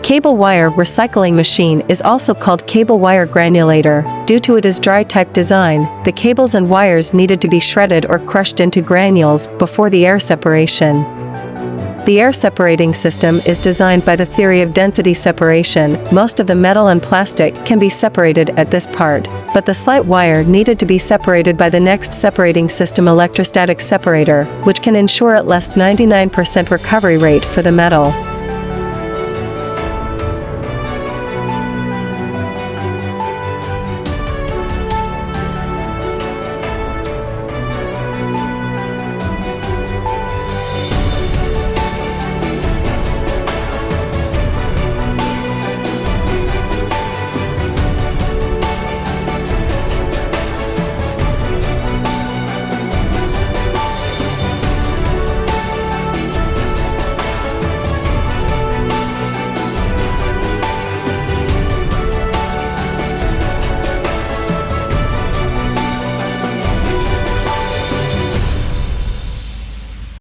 cable wire recycling machine is also called cable wire granulator. Due to its dry type design, the cables and wires needed to be shredded or crushed into granules before the air separation. The air separating system is designed by the theory of density separation. Most of the metal and plastic can be separated at this part, but the slight wire needed to be separated by the next separating system, electrostatic separator, which can ensure at least 99% recovery rate for the metal.